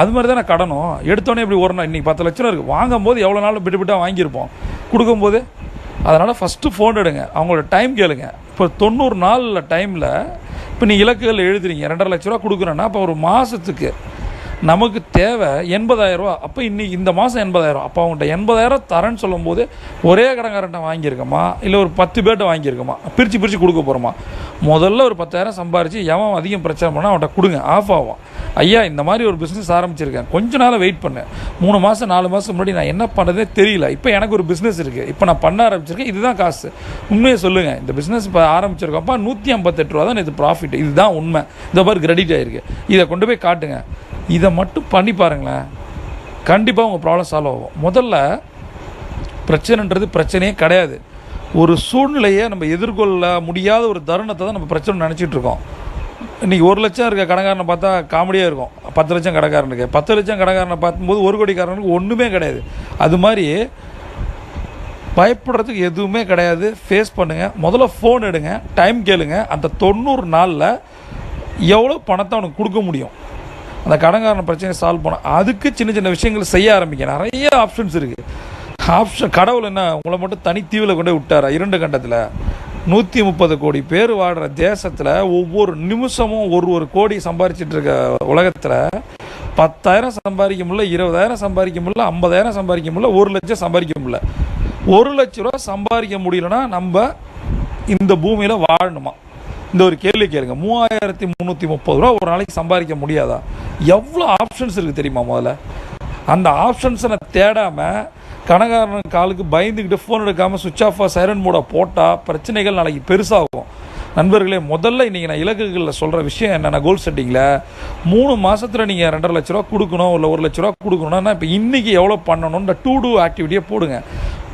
அது மாதிரி தான் கடனும் எடுத்தோடனே இப்படி ஒரு நாள் இன்றைக்கி 10 லட்சம் இருக்குது, வாங்கும்போது எவ்வளோ நாள் விட்டு வாங்கியிருப்போம் கொடுக்கும்போது. அதனால் ஃபஸ்ட்டு ஃபோன் எடுங்க, அவங்களோட டைம் கேளுங்க. இப்போ 90 நாளில் டைமில் இப்போ நீ இலக்குகள் எழுதுறீங்க, 2.5 லட்ச ரூபா கொடுக்குறேன்னா அப்போ ஒரு மாதத்துக்கு நமக்கு தேவை 80,000 அப்போ இன்றைக்கி இந்த மாதம் 80,000. அப்போ அவங்கள்ட்ட 80,000 தரேன்னு சொல்லும்போது ஒரே கடன்காரன்ட்ட வாங்கியிருக்கோமா இல்லை ஒரு 10 பேர்கிட்ட வாங்கியிருக்கோமா, பிரித்து கொடுக்க போகிறோமா? முதல்ல ஒரு 10,000 சம்பாரித்து எவன் அதிகம் பிரச்சனை பண்ணால் அவன்கிட்ட கொடுங்க, ஆஃப் ஆகும். ஐயா இந்த மாதிரி ஒரு பிஸ்னஸ் ஆரம்பிச்சிருக்கேன், கொஞ்ச நாள் வெயிட் பண்ணேன், 3 மாதம் 4 மாதம் முன்னாடி நான் என்ன பண்ணுறதே தெரியல, இப்போ எனக்கு ஒரு பிஸ்னஸ் இருக்குது, இப்போ நான் பண்ண ஆரம்பிச்சிருக்கேன், இதுதான் காசு. உண்மையை சொல்லுங்கள், இந்த பிஸ்னஸ் இப்போ ஆரம்பிச்சிருக்கோம்ப்பா 158 ரூபா தான் இது ப்ராஃபிட், இதுதான் உண்மை, இந்த மாதிரி கிரெடிட் ஆகிருக்கு, இதை கொண்டு போய் காட்டுங்க. இதை மட்டும் பண்ணி பாருங்களேன், கண்டிப்பாக உங்கள் ப்ராப்ளம் சால்வ் ஆகும். முதல்ல பிரச்சனைன்றது பிரச்சனையே கிடையாது. ஒரு சூழ்நிலையை நம்ம எதிர்கொள்ள முடியாத ஒரு தருணத்தை தான் நம்ம பிரச்சனை நினச்சிட்டு இருக்கோம். இன்றைக்கி 1 லட்சம் இருக்க கடைக்காரனை பார்த்தா காமெடியாக இருக்கும், 10 லட்சம் கடைக்காரனுக்கு, 10 லட்சம் கடைக்காரனை பார்க்கும்போது 1 கோடிக்காரனுக்கு ஒன்றுமே கிடையாது. அது மாதிரி பயப்படுறதுக்கு எதுவுமே கிடையாது. ஃபேஸ் பண்ணுங்கள். முதல்ல ஃபோன் எடுங்க, டைம் கேளுங்க. அந்த 90 நாளில் எவ்வளோ பணத்தை அவனுக்கு கொடுக்க முடியும், அந்த கடன்காரன பிரச்சனையை சால்வ் பண்ண, அதுக்கு சின்ன சின்ன விஷயங்கள் செய்ய ஆரம்பிக்க. நிறைய ஆப்ஷன்ஸ் இருக்குது. கடவுள் என்ன உங்களை மட்டும் தனித்தீவில் கொண்டு விட்டார்? 2 கண்டத்தில் 130 கோடி பேர் வாடுற தேசத்தில் ஒவ்வொரு நிமிஷமும் ஒரு கோடி சம்பாரிச்சிட்டு இருக்க உலகத்தில் 10,000 சம்பாதிக்க முடியல, 20,000 சம்பாதிக்க முடியல, 50,000 சம்பாதிக்க முடியல, 1 லட்சம் சம்பாதிக்க முடியல. 1 லட்ச ரூபா சம்பாதிக்க முடியலன்னா நம்ம இந்த பூமியில் வாழணுமா? இந்த ஒரு கேள்வி கேளுங்க. 3,330 ரூபா ஒரு நாளைக்கு சம்பாதிக்க முடியாதா? எவ்வளோ ஆப்ஷன்ஸ் இருக்குது தெரியுமா? முதல்ல அந்த ஆப்ஷன்ஸை நான் தேடாமல் கணக்காரன் காலுக்கு பயந்துக்கிட்டு ஃபோன் எடுக்காமல் சுவிட்ச் ஆஃபாக சைரன் மோட போட்டால் பிரச்சனைகள் நாளைக்கு பெருசாகும். நண்பர்களே, முதல்ல இன்றைக்கி நான் இலக்குகளில் சொல்கிற விஷயம் என்னென்ன, கோல் செட்டிங்கில் 3 மாதத்தில் நீங்கள் 2.5 லட்ச ரூபா கொடுக்கணும், இல்லை 1 லட்ச ரூபா கொடுக்கணும்னா இப்போ இன்றைக்கி எவ்வளோ பண்ணணுன்ற டூ டூ ஆக்டிவிட்டியை போடுங்க.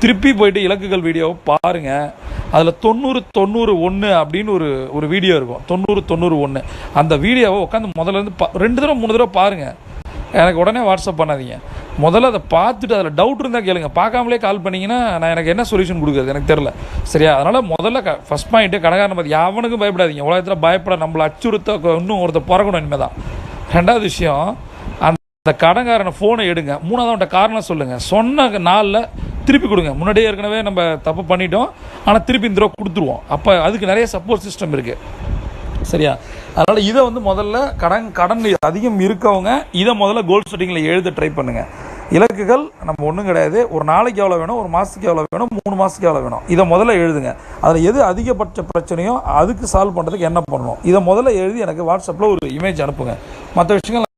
திருப்பி போயிட்டு இலக்குகள் வீடியோவை பாருங்கள். அதில் 90-90-1 அப்படின்னு ஒரு வீடியோ இருக்கும், 90-90-1. அந்த வீடியோவை உட்காந்து முதல்லேருந்து 2 தடவை 3 தடவை பாருங்கள். எனக்கு உடனே வாட்ஸ்அப் பண்ணாதீங்க. முதல்ல அதை பார்த்துட்டு அதில் டவுட் இருந்தால் கேளுங்க. பார்க்காமலே கால் பண்ணிங்கன்னா நான் எனக்கு என்ன சொல்யூஷன் கொடுக்குறது எனக்கு தெரில. சரியா? அதனால் முதல்ல ஃபஸ்ட் பாயிண்ட்டு கடைக்காரனை பார்த்து யாவனுக்கும் பயப்படாதீங்க. உலகத்தில் பயப்பட நம்மளை அச்சுறுத்த இன்னும் ஒருத்தர் பிறக்கணும் இனிமேல் தான். 2வது விஷயம், அந்த கடைக்காரனை ஃபோனை எடுங்க. 3வது அவன்கிட்ட காரணம் சொல்லுங்கள். சொன்ன நாளில் திருப்பி கொடுங்க. முன்னாடியே ஏற்கனவே நம்ம தப்பு பண்ணிட்டோம், ஆனால் திருப்பி இந்த தடவை கொடுத்துருவோம். அப்போ அதுக்கு நிறைய சப்போர்ட் சிஸ்டம் இருக்குது. சரியா? அதனால் இதை முதல்ல கடன் அதிகம் இருக்கவங்க இதை முதல்ல கோல் செட்டிங்கில் எழுத ட்ரை பண்ணுங்கள். இலக்குகள் நம்ம ஒன்றும் கிடையாது. ஒரு நாளைக்கு எவ்வளோ வேணும், ஒரு மாதத்துக்கு எவ்வளோ வேணும், 3 மாதத்துக்கு எவ்வளோ வேணும், இதை முதல்ல எழுதுங்க. அதில் எது அதிகபட்ச பிரச்சனையோ அதுக்கு சால்வ் பண்ணுறதுக்கு என்ன பண்ணணும், இதை முதல்ல எழுதி எனக்கு வாட்ஸ்அப்பில் ஒரு இமேஜ் அனுப்புங்க. மற்ற விஷயங்கள்